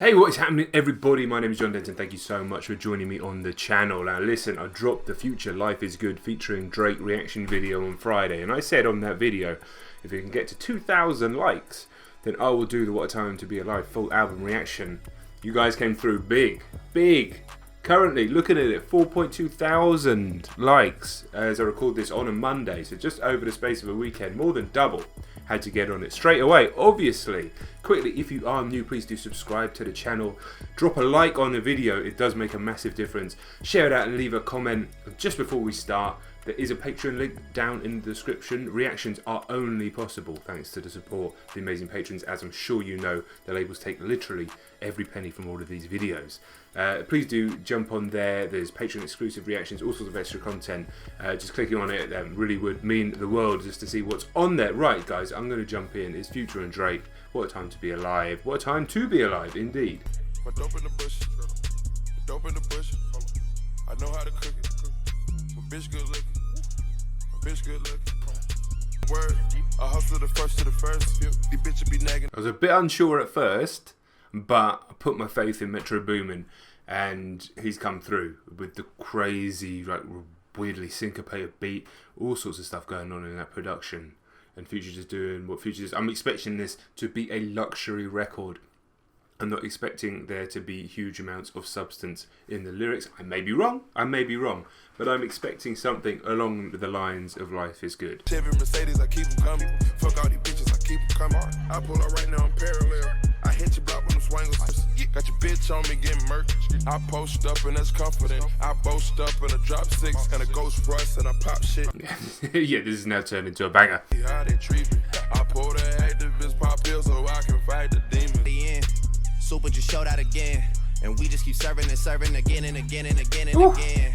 Hey, what is happening, everybody? My name is Denton. Thank you so much for joining me on the channel. Now listen, I dropped the Future Life is Good featuring Drake reaction video on Friday, and I said on that video, if it can get to 2,000 likes, then I will do the What a Time to Be Alive full album reaction. You guys came through big. Currently, looking at it, 4.2 thousand likes as I record this on a Monday, so just over the space of a weekend, more than double. Had to get on it straight away, obviously. Quickly, if you are new, please do subscribe to the channel. Drop a like on the video, it does make a massive difference. Share it out and leave a comment. Just before we start, there is a Patreon link down in the description. Reactions are only possible thanks to the support of the amazing patrons. As I'm sure you know, the labels take literally every penny from all of these videos. Please do jump on there. There's Patreon exclusive reactions, all sorts of extra content. Just clicking on it really would mean the world just to see what's on there. Right, guys, I'm going to jump in. It's Future and Drake. What a time to be alive. What a time to be alive, indeed. Dope in the bush. Dope in the bush. I know how to cook it. My bitch good looking. My bitch good looking. Word. I hustle the first to the first. These bitches be nagging. I was a bit unsure at first, but I put my faith in Metro Boomin, and he's come through with the crazy, like, weirdly syncopated beat, all sorts of stuff going on in that production. And Future just doing what Future does. I'm expecting this to be a luxury record. I'm not expecting there to be huge amounts of substance in the lyrics. I may be wrong, but I'm expecting something along the lines of Life is Good. Chevy Mercedes, I keep them coming. Fuck all these bitches, I keep them coming. I pull up right now, I'm parallel. I hit your block with them swangles. Got your bitch on me getting murked. I post up and that's confident. I boast up in a drop six and a ghost rush and I pop shit. Yeah, this is now turned into a banger. How they treat me. I pull the activist pop pills so I can fight the demon. Super just showed out again, and we just keep serving and serving again and again and again and again.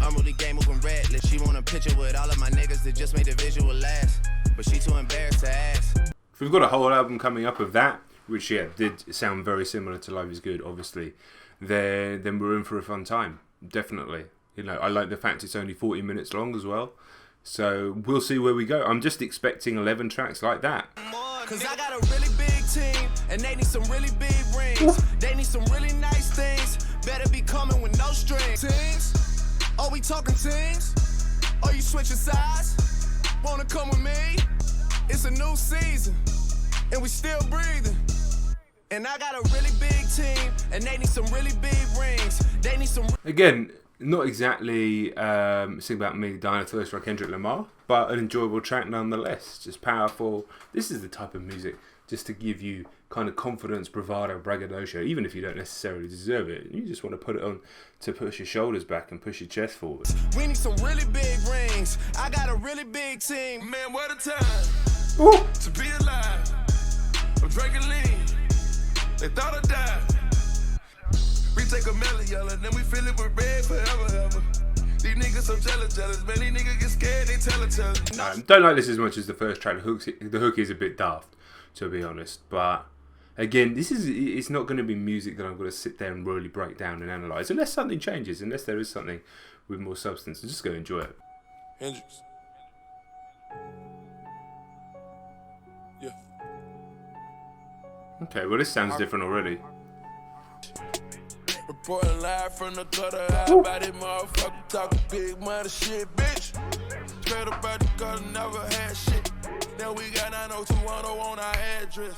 I'm really game moving red. She want a picture with all of my niggas that just made the visual last, but she too embarrassed to ask. If we've got a whole album coming up of that, which did sound very similar to Life is Good, obviously, then we're in for a fun time, definitely. You know, I like the fact it's only 40 minutes long as well, so we'll see where we go. I'm just expecting 11 tracks like that. Cause I got a really big team, and they need some really big rings. They need some really nice things. Better be coming with no strings. Teams? Are we talking teams? Are you switching sides? Wanna come with me? It's a new season, and we still breathing. And I got a really big team, and they need some really big rings. They need some. Again, not exactly Sing About Me, Diana Thirst by Kendrick Lamar, but an enjoyable track nonetheless. Just powerful. This is the type of music just to give you kind of confidence, bravado, braggadocio, even if you don't necessarily deserve it. You just want to put it on to push your shoulders back and push your chest forward. We need some really big rings. I got a really big team. Man, what a time to be alive. I'm drinking lean. They thought I died. We take a melon yellow, then we fill it with red forever. These niggas so jealous. Man, these niggas get scared, they tell. Don't like this as much as the first track. The hook is a bit daft, to be honest. But again, it's not going to be music that I'm going to sit there and really break down and analyse. Unless something changes, unless there is something with more substance. I'm just going to enjoy it. Hendrix. Yeah. Okay, well this sounds different already. Reporting live from the gutter, how about it, motherfucker, talking big money shit, bitch. Straight about the gutter, never had shit. Now we got 90210 on our address.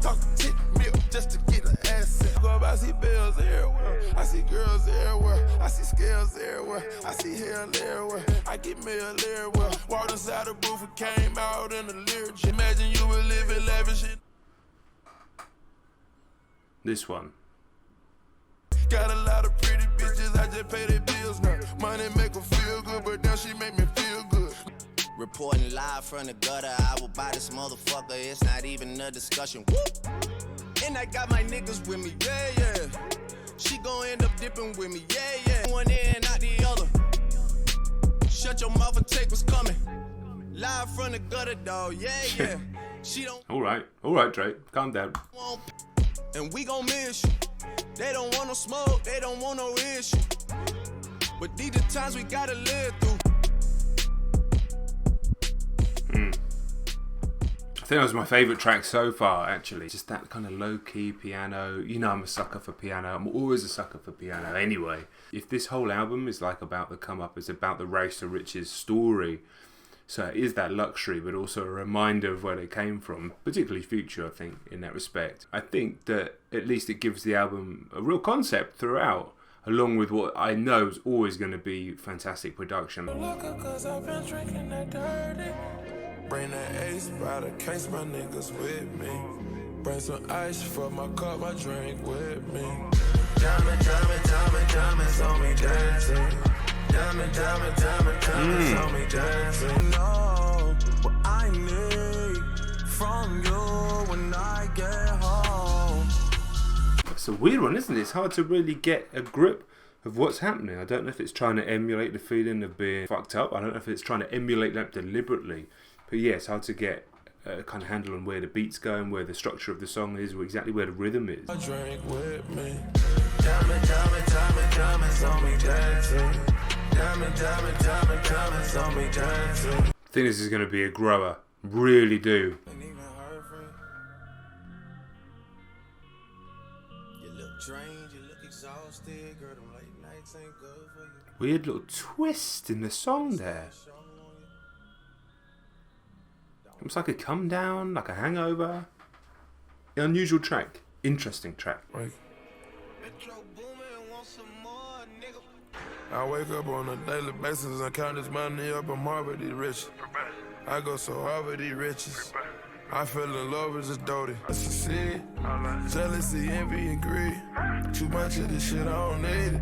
Talking 10 mil just to get an asset. Go up, I see bills everywhere, I see girls everywhere, I see scales everywhere, I see hell everywhere, I get mail everywhere. Walked inside the booth and came out in the lyrics. Imagine you were living lavish. This one. Got a lot of pretty bitches, I just pay their bills now. Money make them feel good, but now she make me feel good. Reporting live from the gutter, I will buy this motherfucker, it's not even a discussion. Woo! And I got my niggas with me, yeah. She gon' end up dipping with me, yeah. One in, not the other. Shut your mouth and take what's coming. Live from the gutter, dog, yeah. She don't. Alright, Drake, calm down. And we gon' miss you. They don't want no smoke, they don't want no issue. But these are times we gotta live through. I think that was my favourite track so far, actually. Just that kind of low-key piano. You know I'm a sucker for piano. I'm always a sucker for piano anyway. If this whole album is like about the come-up, it's about the race to riches story. So it is that luxury, but also a reminder of where they came from, particularly Future, I think, in that respect. I think that at least it gives the album a real concept throughout, along with what I know is always going to be fantastic production. Bring that ace by the case, my niggas with me. Bring some ice for my cup, my drink with me. Diamonds on me dancing. Diamonds on me dancing. Know what I need from you when I get home. It's a weird one, isn't it? It's hard to really get a grip of what's happening. I don't know if it's trying to emulate the feeling of being fucked up. I don't know if it's trying to emulate that deliberately. But yeah, it's hard to get a kind of handle on where the beat's going, where the structure of the song is, or exactly where the rhythm is. I drink with me. Diamonds on me dancing. Diamonds on me dancing. I think this is going to be a grower. Really do. You look drained, you look exhausted, girl, them late nights ain't good for you. Weird little twist in the song there. Almost like a come down, like a hangover. An unusual track. Interesting track. Right. I wake up on a daily basis and count this money up. I'm already rich. I go so hard with these riches. I fell in love with this doty. I succeed. Jealousy, envy, and greed. Too much of this shit, I don't need it.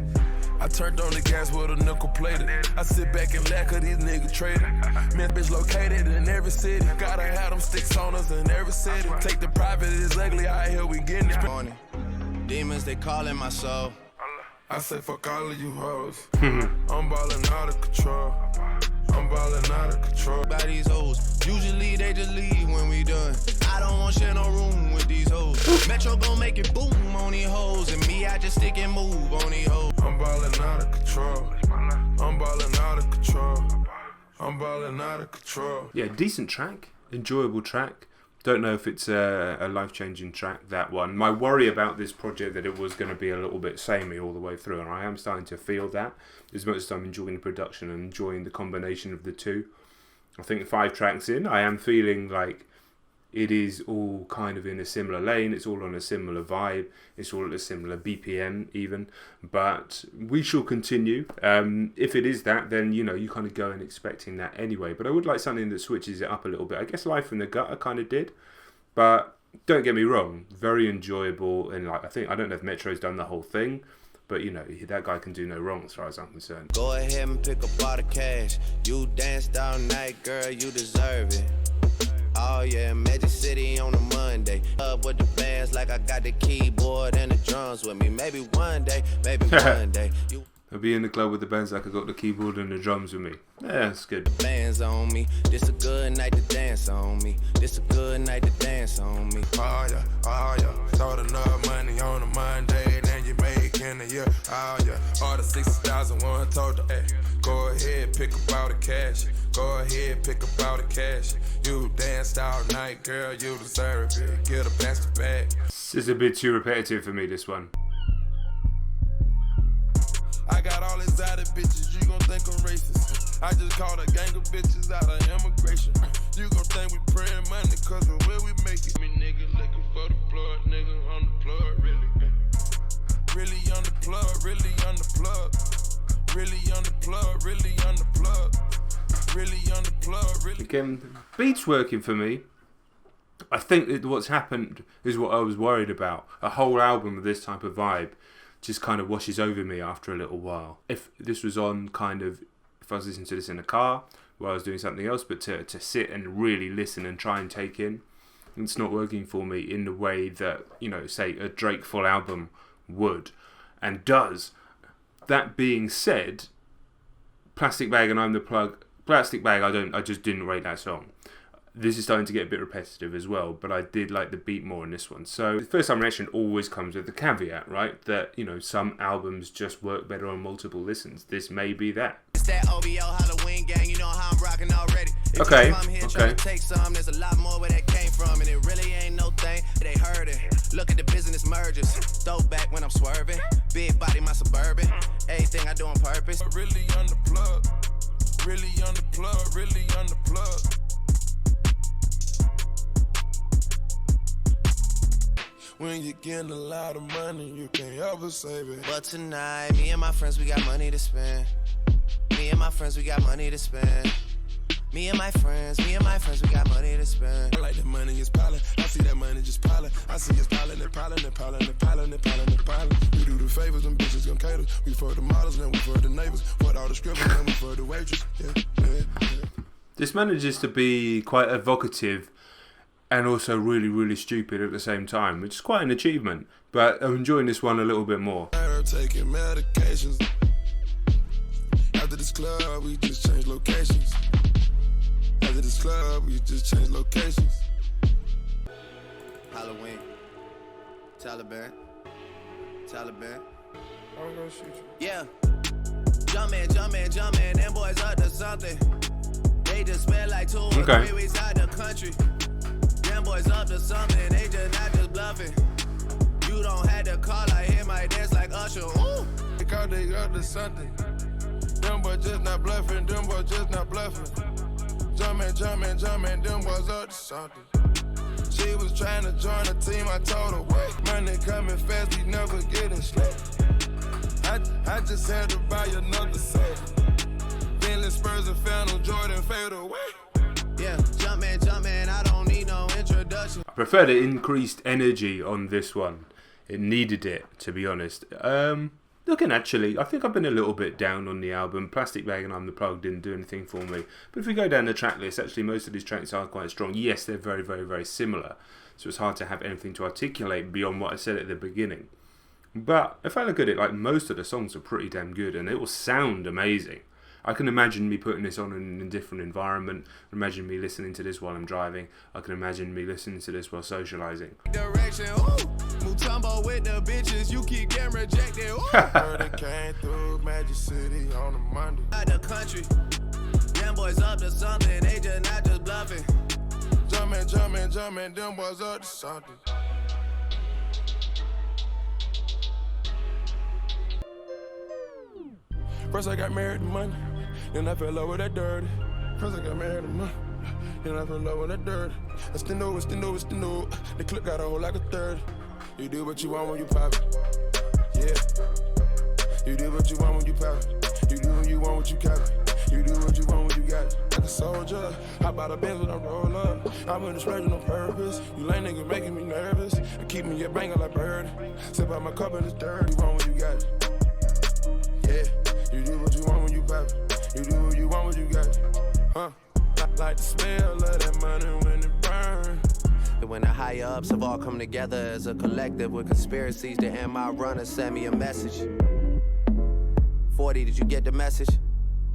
I turned on the gas with a nickel plated. I sit back and laugh cause these niggas traded. Man, bitch located in every city. Gotta have them sticks on us in every city. Take the private, it's ugly out here, we getting it. Demons, they calling my soul. I say fuck all of you hoes. I'm ballin' out of control. I'm ballin' out of control. By these hoes, usually they just leave when we done. I don't want share no room with these hoes. Metro gon' make it boom on these hoes, and me, I just stick and move on these hoes. I'm ballin' out of control. I'm ballin' out of control. I'm ballin' out of control. Yeah, decent track, enjoyable track. Don't know if it's a life-changing track, that one. My worry about this project that it was going to be a little bit samey all the way through, and I am starting to feel that. As much as I'm enjoying the production and enjoying the combination of the two. I think 5 tracks in, I am feeling like it is all kind of in a similar lane. It's all on a similar vibe. It's all at a similar BPM even. But we shall continue. If it is that, then, you know, you kind of go in expecting that anyway. But I would like something that switches it up a little bit. I guess Life in the Gutter kind of did. But don't get me wrong. Very enjoyable. And like, I don't know if Metro's done the whole thing. But, you know, that guy can do no wrong as far as I'm concerned. Go ahead and pick up all the cash. You danced all night, girl, you deserve it. Oh yeah, Magic City on a Monday. Up with the bands like I got the keyboard and the drums with me. Maybe one day, maybe one day. I'll be in the club with the bands like I got the keyboard and the drums with me. Yeah, that's good. Bands on me. This a good night to dance on me. This a good night to dance on me. Oh yeah. Told enough money on a Monday, then you make in a year. Oh yeah. All the 60,001 told her, hey, go ahead, pick up all the cash. Go ahead, pick up all the cash. You danced all night, girl, you deserve it. Get a plastic bag. This is a bit too repetitive for me, this one. I got all exotic bitches, you gon' think I'm racist. I just called a gang of bitches out of immigration. You gon' think we praying money cause of where we make it. Me nigga looking for the plug, nigga on the plug, really. Really on the plug, really on the plug. Really on the plug, really on the plug. Really on the plug, really. Again, the beat's working for me. I think that what's happened is what I was worried about. A whole album of this type of vibe just kind of washes over me after a little while. If this was on kind of, if I was listening to this in a car while I was doing something else, but to sit and really listen and try and take in, it's not working for me in the way that, you know, say a Drake full album would and does. That being said, Plastic Bag and I'm the Plug, Plastic Bag, I just didn't rate that song. This is starting to get a bit repetitive as well, but I did like the beat more in this one. So the first time reaction always comes with the caveat, right? That, you know, some albums just work better on multiple listens. This may be that. that OVO Halloween gang, you know how I'm rocking already. If Okay, you come here trying to take some, there's a lot more where that came from, and it really ain't no thing. They heard it. Look at the business mergers. Throw back when I'm swerving. Big body, my Suburban. Everything I do on purpose. Really on the plug. Really on the plug. Really on the plug. When you getting a lot of money, you can't ever save it. But tonight, me and my friends, we got money to spend. Me and my friends, we got money to spend. Me and my friends, we got money to spend. I like the money is piling. I see that money just piling. I see it's piling and piling and piling and piling and piling and piling. We do the favors and bitches gon' cater. We for the models and we for the neighbors. For all the scribbles and we for the waitress. Yeah. This manages to be quite evocative and also really, really stupid at the same time, which is quite an achievement. But I'm enjoying this one a little bit more. Taking medications. After this club, we just change locations. After this club, we just change locations. Halloween. Taliban. I'm gonna shoot you. Yeah. Jumpman. Them boys up to something. They just spent like 2 or 3 weeks out the country. Them boys up to something. They just not just bluffing. You don't have to call. I hear my dance like Usher. Ooh. Because they up to something. Them boys just not bluffing. Jumpman, them boys up to something. She was trying to join the team, I told her, wait. Money coming fast, we never getting slow. I just had to buy another set. Bentley Spurs and Phantom Jordan fade away. Yeah, Jumpman, I don't need no introduction. I prefer the increased energy on this one. It needed it, to be honest. Looking actually, I think I've been a little bit down on the album. Plastic Bag and I'm the Plug didn't do anything for me. But if we go down the track list, actually most of these tracks are quite strong. Yes, they're very, very, very similar. So it's hard to have anything to articulate beyond what I said at the beginning. But if I look at it, like most of the songs are pretty damn good and they will sound amazing. I can imagine me putting this on in a different environment. Imagine me listening to this while I'm driving. I can imagine me listening to this while socializing. Direction, ooh. Mutombo with the bitches, you keep getting rejected. Ooh. Heard it came through Magic City on a Monday. Out the country, them boys up to something. They just not just bluffing. Jumpman, them boys up to something. First I got married to money, then I fell in love with that dirty. First I got married to money, then I fell in love with that dirty. It's the new. The clip got a hole like a 30. You do what you want when you pop it. Yeah. You do what you want when you pop it. You do what you want when you cop it. You do what you want when you got it. Like a soldier, I bought a Benz when I roll up. I'm in the splurging on purpose. You lame niggas making me nervous. And keep me a banger like bird. Sip out my cup and it's dirty. You want when you got it. Yeah. You do what you want when you pop it. You do what you want when you got it. Huh? Like the smell of that money when it burns. When the higher ups have all come together as a collective with conspiracies, the MI runner sent me a message. 40, did you get the message?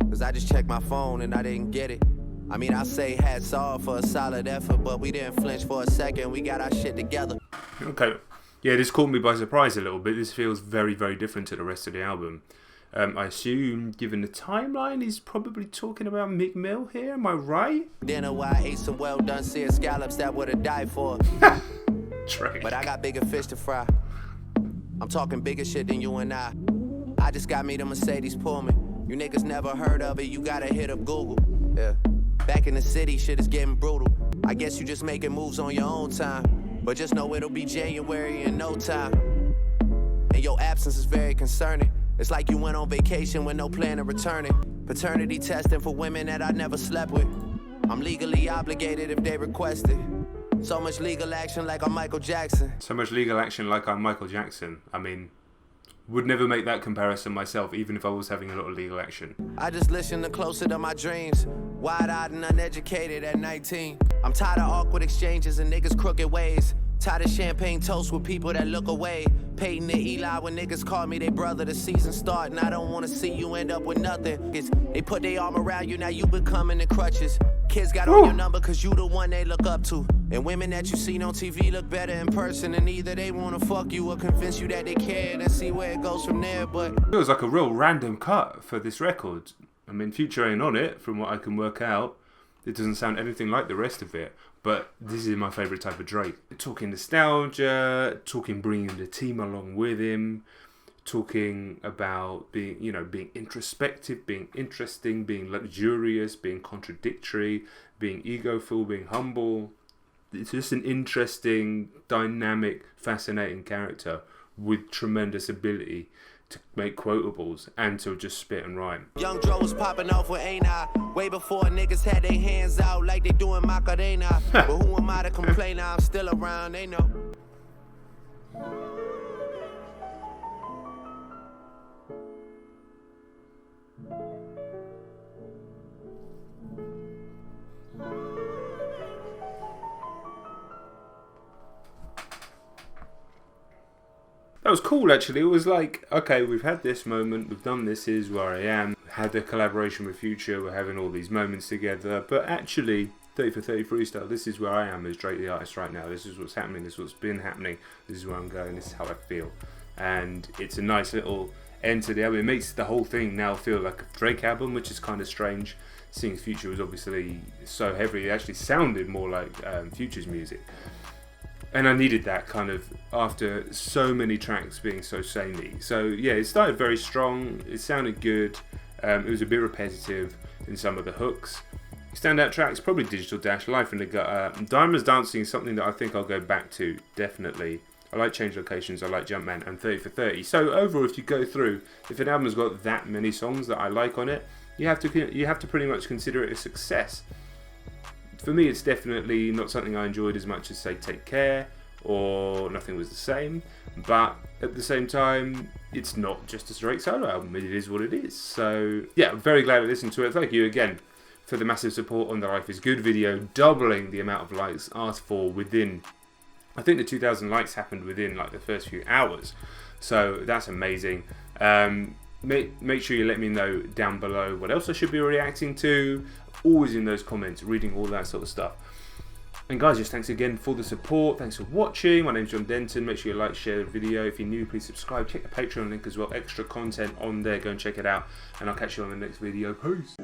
Cause I just checked my phone and I didn't get it. I mean, I say hats off for a solid effort, but we didn't flinch for a second. We got our shit together. Okay. Yeah, this caught me by surprise a little bit. This feels very, very different to the rest of the album. I assume, given the timeline, he's probably talking about Meek Mill here. Am I right? Dinner where I ate some well-done seared scallops that would have died for. But I got bigger fish to fry. I'm talking bigger shit than you and I. I just got me the Mercedes Pullman. You niggas never heard of it, you gotta hit up Google. Yeah. Back in the city, shit is getting brutal. I guess you just making moves on your own time. But just know it'll be January in no time. And your absence is very concerning. It's like you went on vacation with no plan of returning. Paternity testing for women that I never slept with. I'm legally obligated if they request it. So much legal action like I'm Michael Jackson. So much legal action like I'm Michael Jackson. I mean, would never make that comparison myself, even if I was having a lot of legal action. I just listen to Closer to My Dreams. Wide-eyed and uneducated at 19. I'm tired of awkward exchanges and niggas' crooked ways. Tired of champagne toast with people that look away. Peyton and Eli when niggas call me they brother. The season start and I don't wanna see you end up with nothing. They put their arm around you, now you becoming the crutches. Kids got on your number cause you the one they look up to. And women that you seen on TV look better in person. And either they wanna fuck you or convince you that they care and see where it goes from there. But it feels like a real random cut for this record. I mean, Future ain't on it, from what I can work out. It doesn't sound anything like the rest of it, but this is my favourite type of Drake. Talking nostalgia, talking bringing the team along with him, talking about being, you know, being introspective, being interesting, being luxurious, being contradictory, being egoful, being humble. It's just an interesting, dynamic, fascinating character with tremendous ability to make quotables and to just spit and rhyme. Young Dro was popping off with Ain't I? Way before niggas had their hands out like they doing Macarena. But who am I to complain? I'm still around, they know. That was cool, actually. It was like, okay, we've had this moment, we've done This Is Where I Am, had the collaboration with Future, we're having all these moments together, but actually, 30 for 30 Freestyle, this is where I am as Drake the artist right now. This is what's happening, this is what's been happening, this is where I'm going, this is how I feel. And it's a nice little end to the album. It makes the whole thing now feel like a Drake album, which is kind of strange, seeing Future was obviously so heavy. It actually sounded more like Future's music. And I needed that kind of after so many tracks being so samey. So yeah, it started very strong. It sounded good. It was a bit repetitive in some of the hooks. Standout tracks, probably Digital Dash, Life in the Gutter. Diamonds Dancing is something that I think I'll go back to, definitely. I like Change Locations, I like Jumpman, and 30 for 30. So overall, if you go through, if an album's got that many songs that I like on it, you have to pretty much consider it a success. For me, it's definitely not something I enjoyed as much as, say, Take Care or Nothing Was the Same. But at the same time, it's not just a Drake solo album. It is what it is. So, yeah, I'm very glad I listened to it. Thank you again for the massive support on the Life is Good video, doubling the amount of likes asked for within, I think the 2,000 likes happened within like the first few hours. So that's amazing. Make sure you let me know down below what else I should be reacting to. Always in those comments, reading all that sort of stuff. And guys, just thanks again for the support. Thanks for watching. My name's Denton. Make sure you like, share the video. If you're new, please subscribe. Check the Patreon link as well. Extra content on there. Go and check it out. And I'll catch you on the next video. Peace.